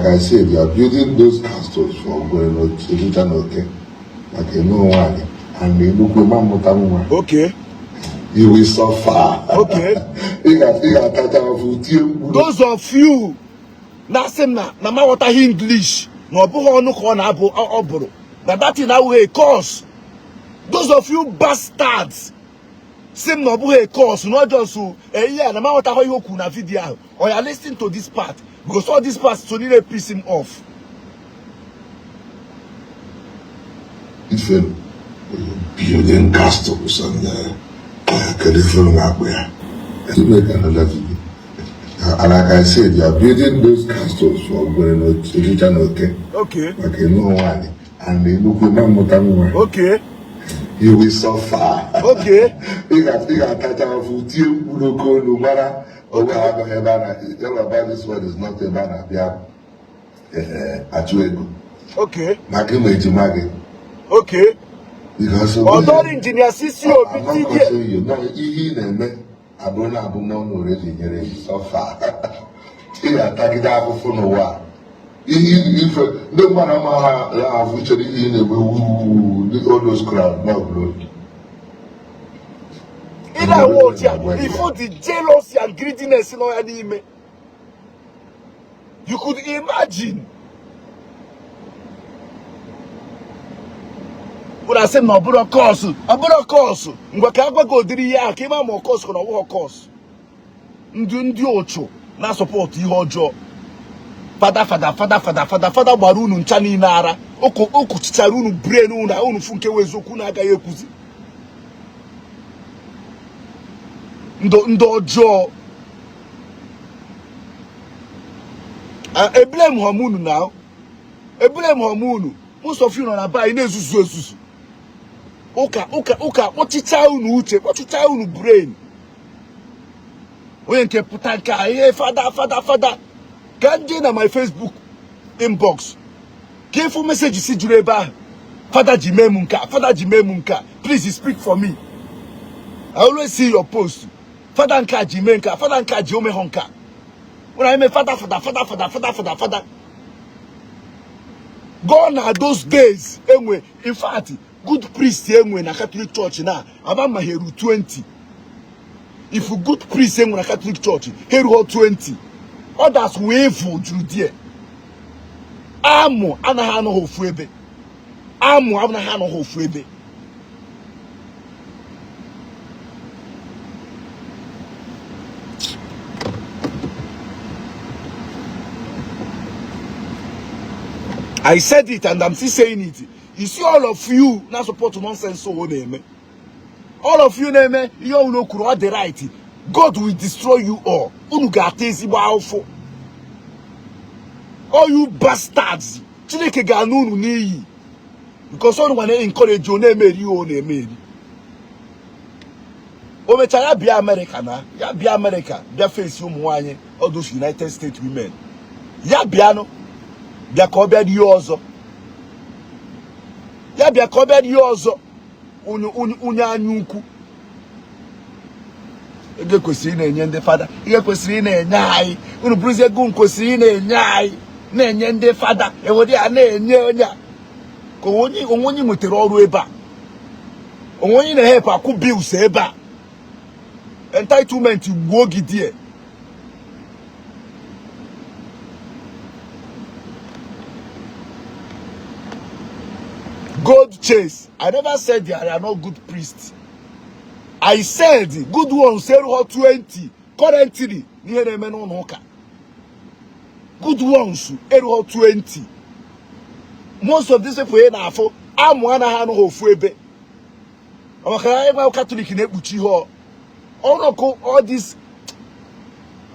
I said, you are building those castles for going to like a no one, and they look at okay. You will suffer. Okay. Those of you, na water English. No buho kona oboro. But that in our way cause. Those of you bastards. Same no buhe cause. Not just so yeah, no matter how you kuna video. Or you listening to this part. Because all this part to really piss him off. If you building castles and California up there, you make another video. And like I said, you are building those castles for going to the channel. Okay. Like no one. And they look at okay. You will suffer. Okay. You got touch of you, no matter. Oh, about this one is not a banner. Okay. Magi. Okay. Because although engineer CCO, I'm not questioning you. No, he never. I don't know already. You suffer. He attacked that for no while. If no matter how which in all those crowd, no blood. In that world, before the jealousy and greediness in our name, you could imagine. But I said, no, but of course, Ngwaka go diri ya, came out more course, gonna walk course. Ndi ocho, na support you ojo. Father, barunu nchani nara. Oko chicharunu brain na unu funke wezoku na aga yekuzi. Ndo ojo. I blame Hamunu now. I blame Hamunu. Most of you na buy nezuzu. Oka, what you tell uche, what you tell unu brain. When ke putanka, hey father. Can't get on my Facebook inbox. Careful message si jureba. Father Jimemunka, please speak for me. I always see your post. Father Nka Jimenka, Father Nka Jome Honka. When I mean father. Gone are those days. Anyway, in fact, good priest anyway na Catholic Church now. About my heru 20. If you good priest anyway na Catholic Church, heru 20. Others wave for Jew there. Amo anahano hofuebe. Amo anahano hofuebe. I said it and I'm still saying it. You see all of you now support nonsense so name. All of you name you all know kuro the right. God will destroy you all. All you bastards. Chineke ganunu ni. Because someone encourage you name you. Omechara bia America na. Ya bia America. Bia face you mwanye. All those United States women. Ya bia no. Bia ko bia di ozo. Ya bia ko bia di ozo. Unya anyuku. Ege kwesiri na-enye ndị fada. Ege kwesiri na-enye anyị. Unu bụrụzi ego kwesiri na-enye anyị. Na-enye ndị fada. Ewodi a na-enye onye. Ka onye nwetara ọrụ ebe a. Onye na-help akwụ bills ebe a. Entitlement gbuo gidie. God chase. I never said they are not good priests. I said good ones say 20 currently near the menoka. Good ones 20. Most of these people na afọ amụ anaghị anụ ofu ebe. Amaka ebe Catholic na-ekpuchi ho. All this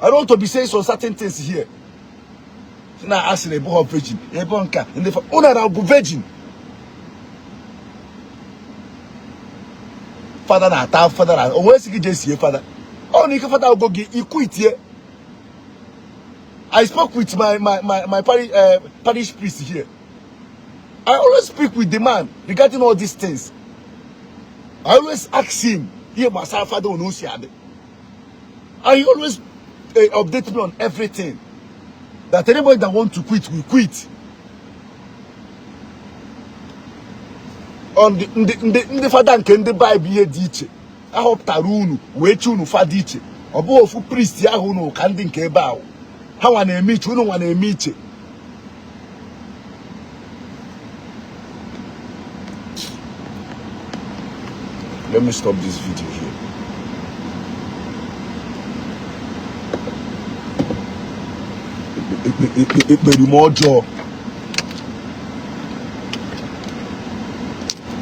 I don't want to be saying some certain things here. Na asị na ebo virgin, ebo nka ndị fa una na bụ virgin. Father na ta father na always get father. Oh, Nika father go get quit here. I spoke with my parish priest here. I always speak with the man regarding all these things. I always ask him, here my father on Usiade. And he always update me on everything. That anybody that want to quit will quit. On the father nke ndị Bible ihe dị iche ahọpụtara unu wee chi unu fada iche ọ bụ ofu priest ahụ unu ka ndị nke ebe ahụ ha nwa na-eme iche unu nwa na-eme iche let me stop this video here. Very more job.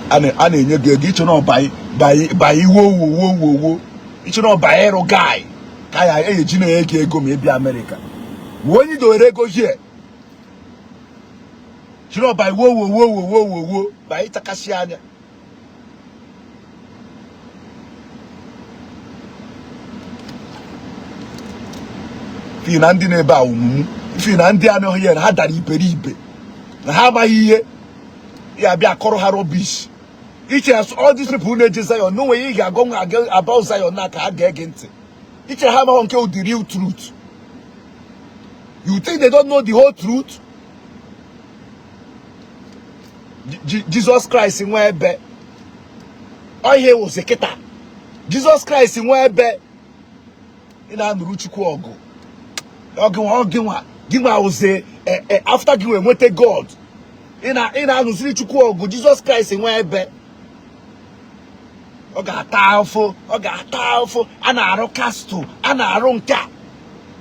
And you get no buy wo. It's not buy a guy. Guy, I go maybe America. When you do go here, you know by wo by Takashianya. Finandi neba umu. Finandi ano here had that iberibe. How about here? Yeah, be a Koroha rubbish. Each has all these people who Zion. No way you are going about Zion. Each have the real truth. You think they don't know the whole truth? Jesus Christ in Nwebe. All here was a keta. Jesus Christ in Nwebe. In Anuruchukwu Ogu. Gima was after Gima went to God. In Anuruchukwu Jesus Christ in Nwebe. Oga taufo, ana aro casto, ana aro nka.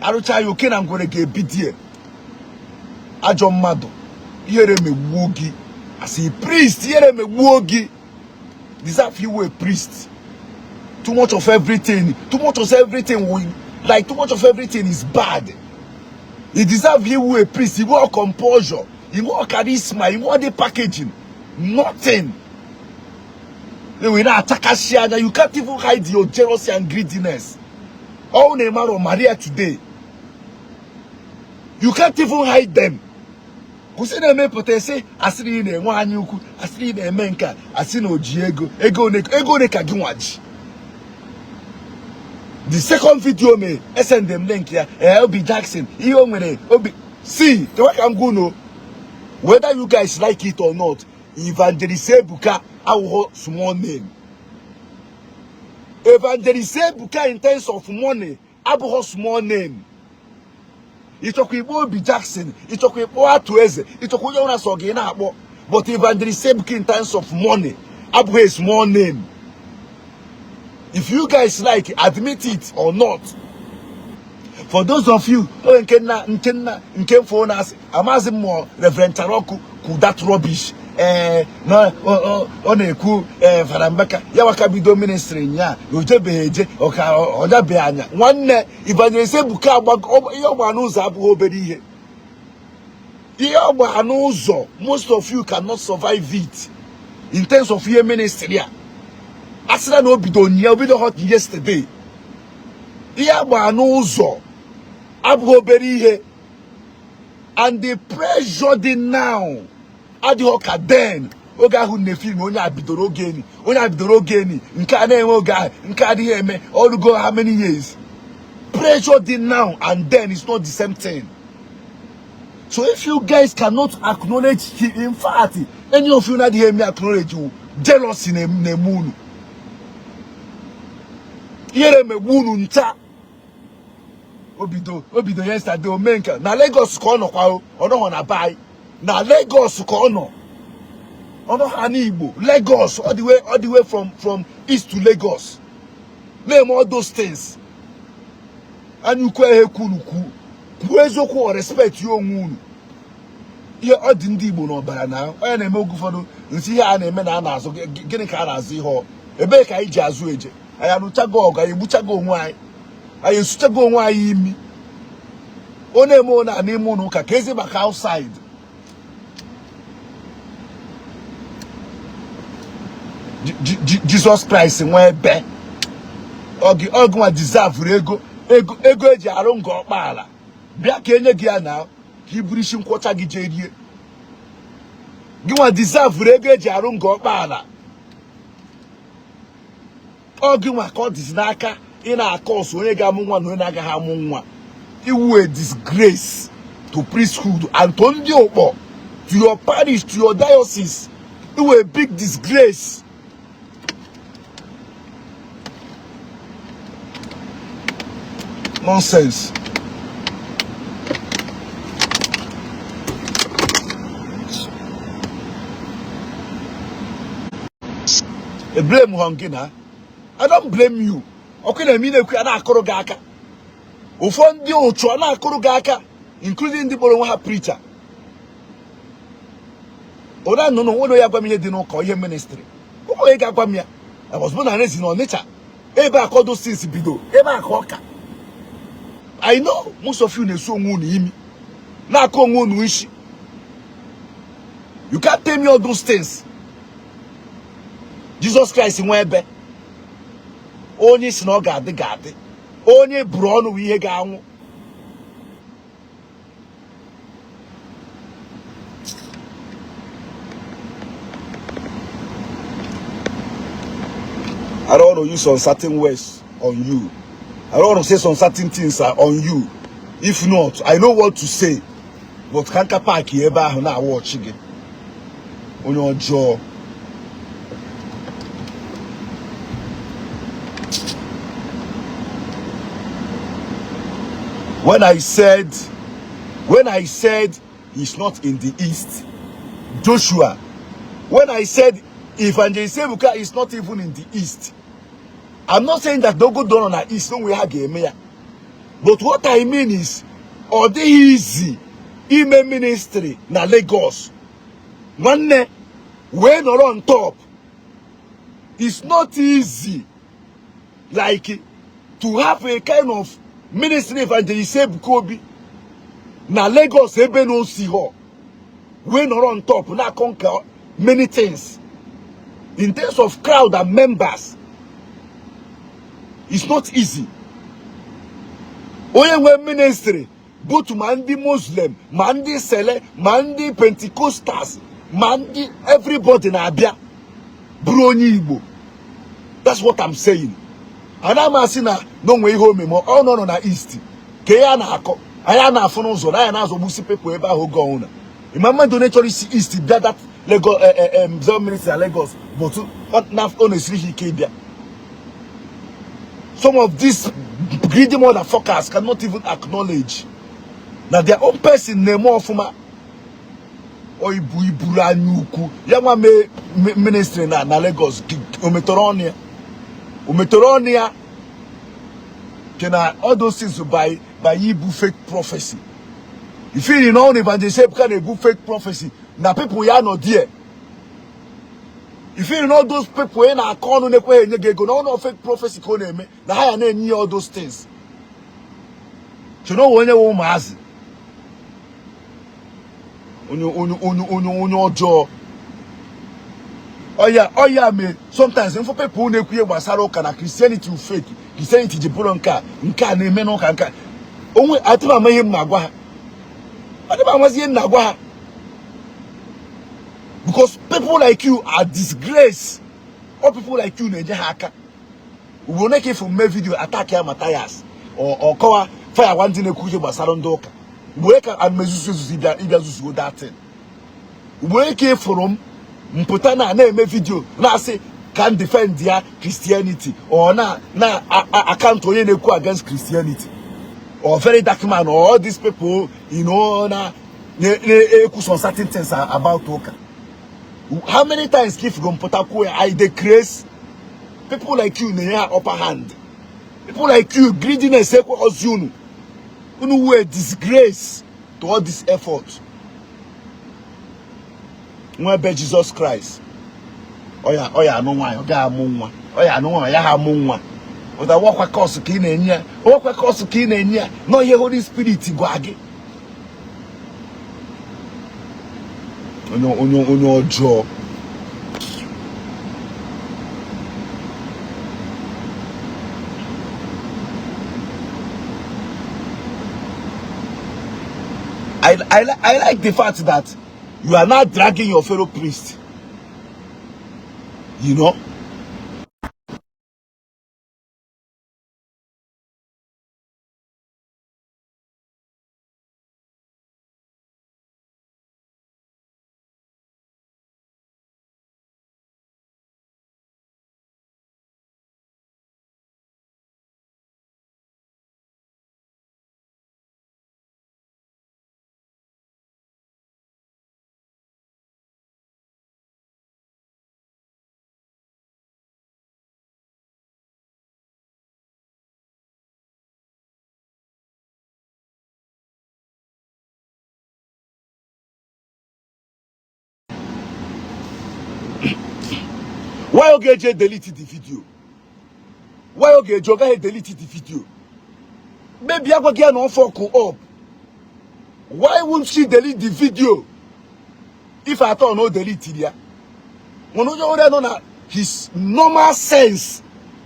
Arucha yoke na ngore ge bidie. Ajo mmadu. Yere me wogi. As a priest, yere me wogi. Deserve you a priest. Too much of everything. Too much of everything is bad. He deserve you a priest. He want composure. He want charisma. He want the packaging. Nothing. You can't even hide your jealousy and greediness. All Neymar or Maria today. You can't even hide them. Kusine me pote say asiri ne nwanyuku, asiri ne menka, asino Diego, ego ne kagiwaji. The second video me send them link here. Obi Jackson, Obi. See, the way I'm going to, whether you guys like it or not, Evangelist Buka, our small name. Evangelist Buka in terms of money, our small name. It took Obi Jackson, it took Atueze, it took Jonas Ogena, but Evangelist Buka in terms of money, our small name. If you guys like, admit it or not. For those of you who came for us, I'm more Reverend Taroku, could that rubbish. Oneku Farambaka Yawaka Bido ministry nya Ojebeje Oja Beanya one Evangelist Buka Yobanuza Abu Obedi Yobanuzo. Most of you cannot survive it in terms of your ministry. Asida no Bido nya Obido hot yesterday. Yobanuzo Abu Obedi and the pressure now. Adihoka then oga hu ne film onya abidoro geni nka na enwe oga nka adi eme all go how many years pressure did now and then it's not the same thing. So if you guys cannot acknowledge him, in fact any of you not hear me acknowledge you jealousy ne munu yere me munu nta obido yesterday omenka na Lagos ko no kwa o no na buy. Now Lagos Kono. Ono Igbo. Lagos all the way from east to Lagos. Name all those things. And you kwe kunuku. Kuezo ko respect you munu. Ye all the Ndigbo no bara now. Oya na eme ogufodo. Nsi here na eme na azo. Gini ka na azo ho. Ebe ka iji azu eje. Aya no chago oga yebuchago onwe ai. Aya suchago onwe ai imi. One mo na nemu no ka kezi baka outside. Jesus Christ in Nwebe. Ogi deserve ego eji arụ nga ọkpala. Bịa ka enye gị ya na ka iburishi nkwọcha gị jerie. Gị deserve ego eji arụ nga ọkpala. Ogi nwa ka ọ dịzi n'aka ị na-akọs onye ga-amụ nwa na onye na-agaghị amụ nwa. Iwu a disgrace to priesthood and to ndị okpọ, to your parish, to your diocese. Iwu a big disgrace. Nonsense. A blame Hongina. I don't blame you. Okay, na mi na ku na akoro ga aka. Ufondi ochu na akoro ga aka, including Ndigbo ha preacher. Oda no wono ya gwa mi di no ko ye ministry. Umo ye ga gwa mi. I was born and raised in nature. Ebe akodo since bido. Ebe akoka. I know most of you na-eso onwe unu imi. Na-akọ onwe unu isi. You can't tell me all those things. Jesus Christ Nwebe. Onye si na ọ ga-adị ga-adị. Onye buru ọnụ bụ ihe ga-anwụ. I don't want to use some certain words on you. I don't want to say some certain things are on you. If not, I know what to say. But kanka park ebe ahụ na watch gị. Onye ọjọọ. When I said he's not in the east, Joshua, when I said Evangelist Ebuka is not even in the east, I'm not saying that don't go down on the east, no way have. But what I mean is, or the easy email ministry na Lagos. One when or on top, it's not easy like to have a kind of ministry evangelist Ebuka na Lagos ebe no see her. When or on top, na conquer many things. In terms of crowd and members, it's not easy. Oye ministry, both mandi Muslim, mandi Sele, mandi Pentecostals, mandi everybody na abia. Brony Igbo. That's what I'm saying. And I'm asking no way home more. Oh no na east. Keya na ako. Aya na afono zo. Aya na zo musi people eba ho go on. Imama donatory east that Lagos ministry Lagos, but now honestly he came there. Some of these greedy motherfuckers cannot even acknowledge that their own person name more from or Ibulanyuku. Yama ministry na Lagos. Umetoronia. Can all those things by Igbo fake prophecy. You feel you know evangelist can a good fake prophecy. Now people ya no there. You feel all those people in our corner no fake prophecy me. Now I need all those things. You know when you want has on your jaw. Oh yeah, me. Sometimes for people who know Basaro can Christianity fake, Christianity Jibulonka, nka ne meno kanka. Only I think I may him nagwa. I think I was in nagwa. Because people like you are disgrace. All people like you neje haka. We will make it from my video attack ya Matthias or cover fire one thing ekuje Basaro ndoka. We can and mezuzu ibiazuzu that thing. We make it from Mputana na eme video na say can defend their Christianity or na account onye na-ekwu against Christianity or very dark man or all these people you know na ekwu some certain things about Oka. How many times if go mputaku I decrease people like you na upper hand, people like you greediness ekwu ozunu unu were disgrace to all this effort. Nwebe Jesus Christ. Oya no nwa, oga amu nwa. Oya no nwa, ya ha amu nwa. Oda wakwa course ka ị na-enye. Wakwa course ka ị na-enye. No ye Holy Spirit gwa gị. Onyo ojo. I like the fact that you are not dragging your fellow priest. You know? Why Ogeje deleted the video? Why Ogeje deleted the video? Maybe I get no fuck up. Why won't she delete the video? If I thought no delete it, yeah. When you already know that his normal sense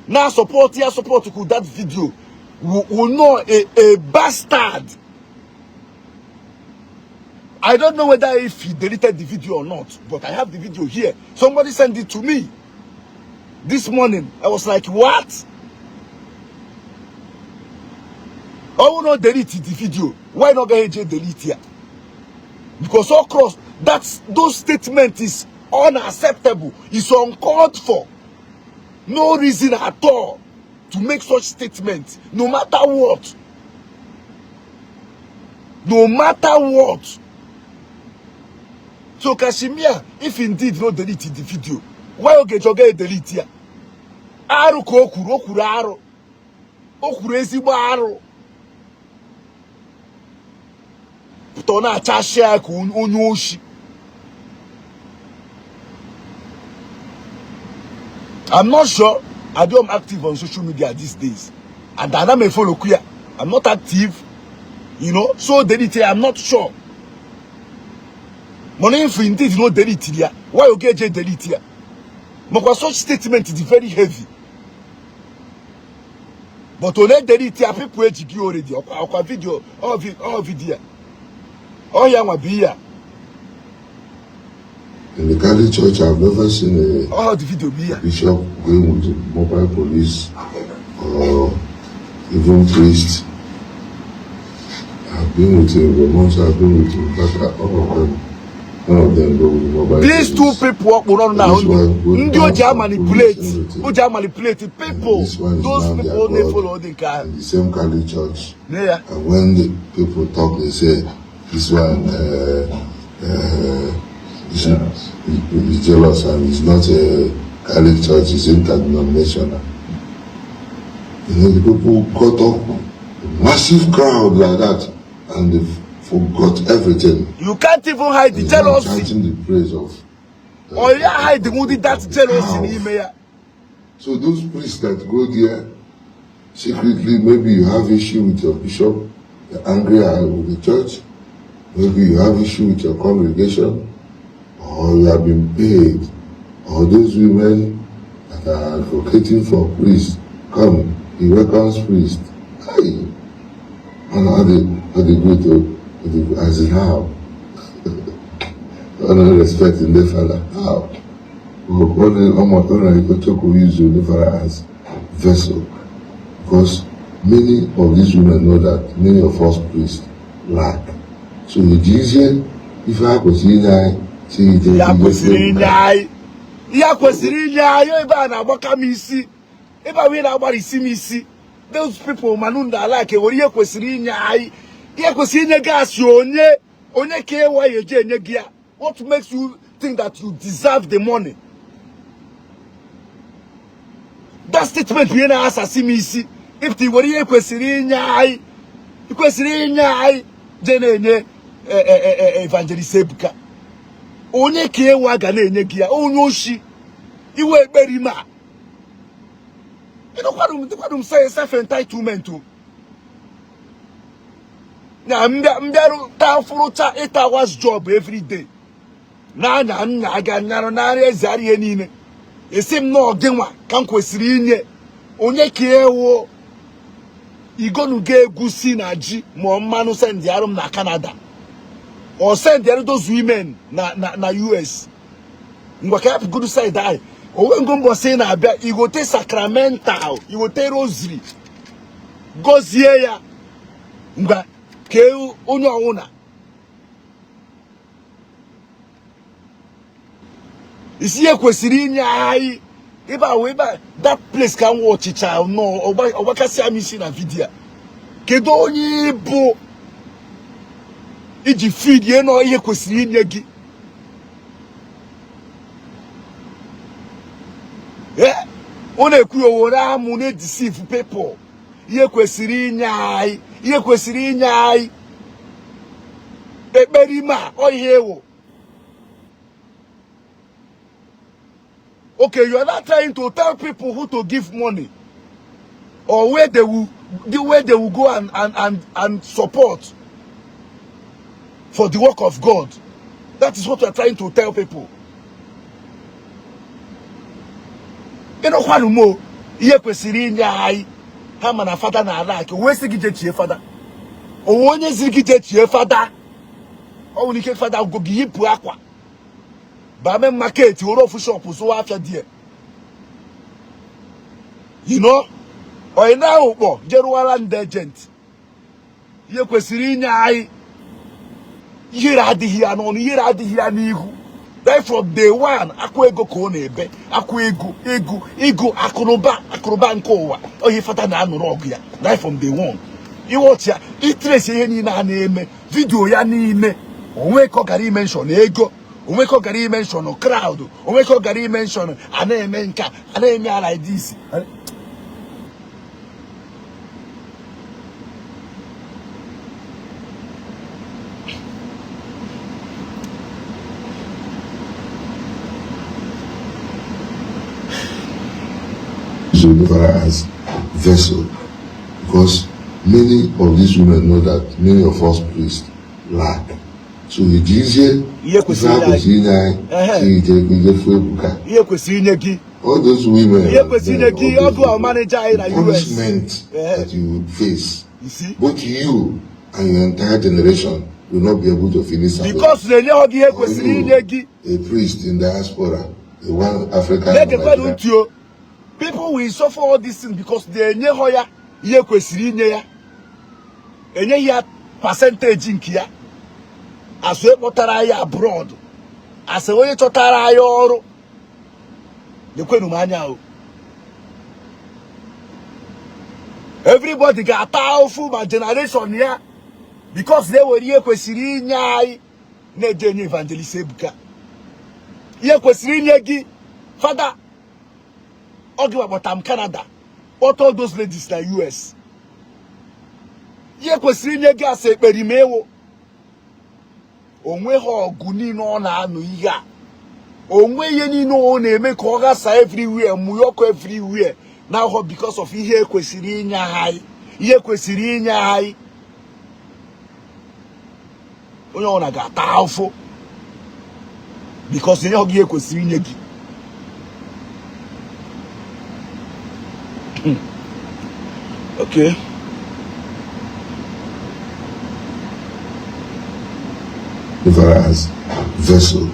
now support to that video will know a bastard. I don't know whether if he deleted the video or not, but I have the video here. Somebody sent it to me this morning. I was like, what? I will not delete the video. Why not get delete here? Because all cross, those statements is unacceptable. It's uncalled for. No reason at all to make such statements, no matter what. No matter what. So Kashmir, if indeed not deleted the video, why Ogeje delete here? Aru ko okuru aro. Okuru ezigbo aro. Putona achashia ko onye oshi. I'm not sure. I do am active on social media these days. And I may follow queer. I'm not active. You know, so delete it. I'm not sure. Money if indeed not delete here. Why Ogeje delete here? Because such statement is very heavy. But on that delete here, people HG already. Our video, all video. Oh yeah, my beer. In the Catholic Church, I've never seen a the video be bishop going with mobile police or even priest. I've been with him, Vermont, I've been with him, but all of them, none of them go with mobile These police. two people will not now. Ndio manipulate people. Those people they follow the car. In the same Catholic Church. Yeah. And when the people talk, they say this one he's jealous and he's not a Catholic Church, he's interdenominational. You know, the people got up a massive crowd like that and they forgot everything. You can't even hide the jealousy. Chanting the praise of or you hide the moody that jealousy in email. So those priests that go there secretly, maybe you have issue with your bishop, you're angry with the church, maybe you have issue with your congregation, or you have been paid, or those women that are advocating for priests, come, he welcomes priests. Hey, and how they go to as in how? Honor respect in the father. How? Only use the father as vessel. Because many of these women know that many of us priests lack. So it's easier if I could see that. Those people manunda like wori kwesiri nyai ye kwesiri nye gas onye ke wa yeje nye gia. What makes you think that you deserve the money? That statement we na asasimi isi if the wori kwesiri nyai je na enye evangelist Ebuka onye ke wa ga na enye gia onye oshi iwe ekperima. You know what I'm saying? Self-entitlement too. Now, I'm 8 hours job every day. Now, I got zari enine. It seem no genwa can kwesiri onye kiewo. You gonna get gwasi na ji mo manu send yarum na Canada. Or send those women na US. Ngwa ka good side die. When Gombo say na abia, you go take sacramental, you go take rosary. Gozie ya. Nga ke onyo ona. Isi ye kwesiri nyai. Iba that place can watch it child no. Oba kasi amisi na video. Kedo onyi bo. Iji feed ye no ye kwesiri nyagi. Yeah, on a crew or am deceive people. Ye kwesiri nyai, Berima, or yewo. Okay, you are not trying to tell people who to give money or where they will go and support for the work of God. That is what we are trying to tell people. You know what more? Iye kwesiri inye hai ha mana fada na ala ke we sigi je chie fada. O wonye sigi je chie fada. O woni ke fada go gi yipu akwa. Ba me market oro fu shop so afia die. You know? O ina ukpo Igboland agent. Iye kwesiri inye hai. Yiri adighi anonu, yiri adighi anihu. Then from day one, akwa ego ko na ebe, akwa ego akụrụba nke ụwa. Oyi fata na anụrụ ọgụ ya. Then from day one, you watch ya, itrace ihe niile a na-eme, video ya niile, onwe ko gara mention ego, onwe ko gara mention crowd, onwe ko gara mention a na-eme nka, a na-eme like this. As vessel, because many of these women know that many of us priests lack. So it's easier all those women, the punishment that you would face, both you and your entire generation will not be able to finish it. Because a priest in diaspora, the one African people will suffer all these things because they nye hoya ye kwesiri nye ya enye ya percentage nke ya aso ekpotara ya abroad aso onye chotara ya ọrụ lekwenu manya o everybody got powerful my generation ya because they were ye kwesiri nye ai na denye evangelist Ebuka ye kwesiri nye gi father argue about Canada. What all those ladies in the US? Ye kwesiri nye gas ekperimewo. Onwe ho guni no na anu iya. Onwe ye ni no na-eme ka ogasa everywhere, muyoko everywhere. Now ho because of ihe kwesiri nya hai. Ihe kwesiri nya hai. Onye ona ga ta afo. Because nye ho ihe kwesiri nye gi. Okay. As vessel,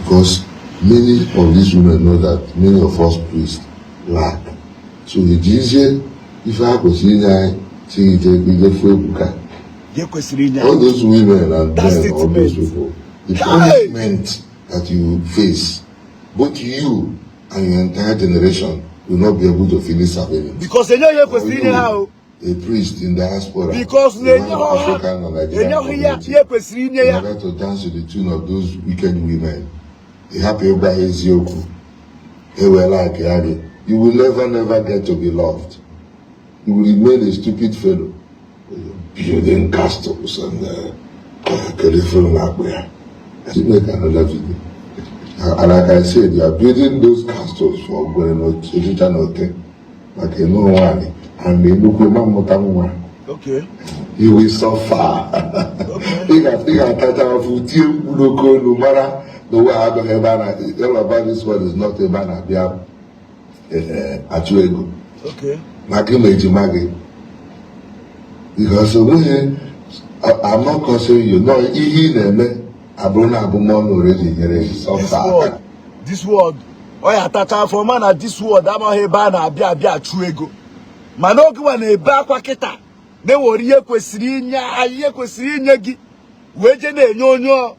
because many of these women know that many of us priests lack. So it's easier if I could see all those women and men, all those people, the punishment that you face, both you and your entire generation will not be able to finish surveillance. Because they know you how a priest in diaspora, because they know African and Nigerian community, in order to dance to the tune of those wicked women. They happy by his yoku. They were like, you will never get to be loved. You will remain a stupid fellow, building castles and California. Let's make another video. And like I said, you are building those castles for gwenu, like a no one, and they look at okay. You will suffer. You got no matter the way I don't have all about this one is not a man at the okay. Magi. Because I'm not considering you. No, this word, oh yeah, tata for man at this word, I'm a bana bia truego. Manogi wan a bakwa kita. They were ye kwesirinya, ye kwesirinyagi. Wejene nyonyo.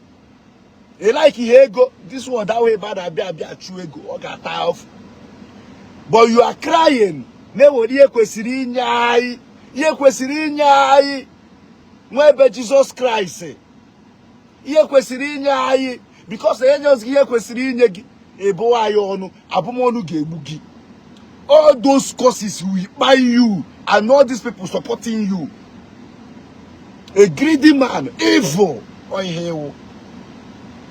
E like ego. This word that way bana bia truego. O got off. But you are crying. They were ye kwesirinya, ye kwesirinya. Nwebe Jesus Christ. Ye kwesiri inye ayi because the angels ye kwesiri inye gi ebo ayo onu abumonu ga-egbu gi. All those causes will buy you and all these people supporting you. A greedy man, evil. Oh,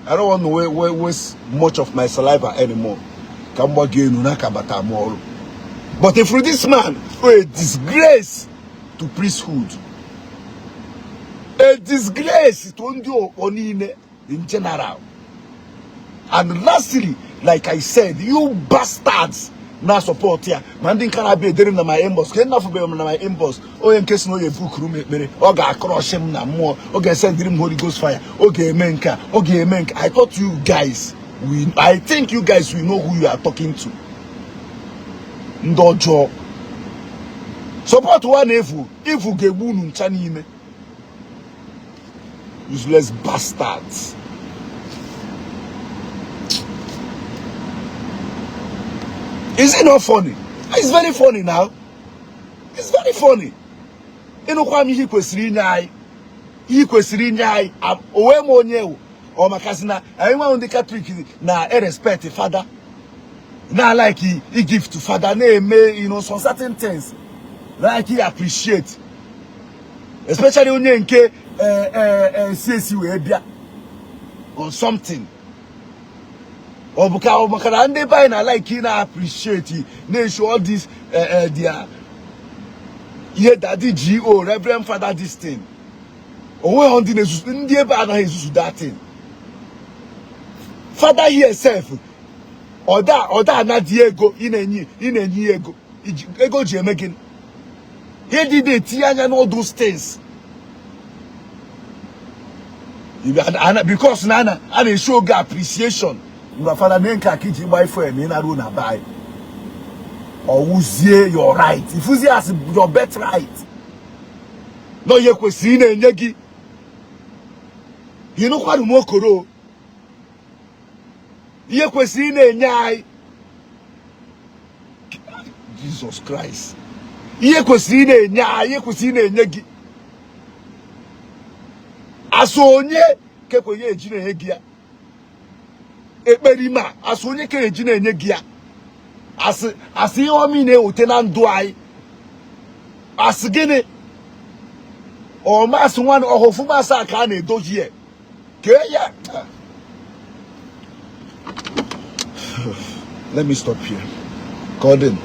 I don't want to waste much of my saliva anymore. But if this man, a disgrace to priesthood, a disgrace to Ndio Onine in general. And lastly, like I said, you bastards now support here. Man didn't can be there in my inbox. Can't enough be on my inbox. Oh, in case no your book room me. Okay, crush him na more. Okay, send him Holy Ghost fire. Okay, menka. Okay, menka. I thought you guys I think you guys will know who you are talking to. Ndojo. Support one evil gebunu nchani. Useless bastards. Is it not funny? It's very funny now. It's very funny. Ino kwa mi hi kwesiri nyai. Hi kwesiri nyai. Owe mo nyewu. O makasina. Ayiwa on the Catholic na respect the father. Na like he give to father. Na me, you know, some certain things. Like he appreciate. Especially when you nke CSC we bia or something. Or because and they buy na like you na appreciate it. They show all this their daddy GO Reverend Father this thing. Or we on the Jesus ndị ebe na Jesus that thing. Father himself oda na Diego inenyi ego ego ji emegin. He did it and all those things. Because Nana and they show appreciation. Your father name kiji buy for me na runa buy. Or uzie your right. If uzie has your birthright. No ye kwesiri na enyegi. You know what mo koro. Ye kwesiri na enyai. Jesus Christ. Ye kwesiri na enyai, ye kwesiri na enyegi. Asonye ke kwenye eji na enyegi. Ekperima asonye ke eji na enyegi ya. Asi omi ne utena ndu ai. As gini. O mas one ohofu masa ka na edoji e. Ke ya. Let me stop here. Gordon.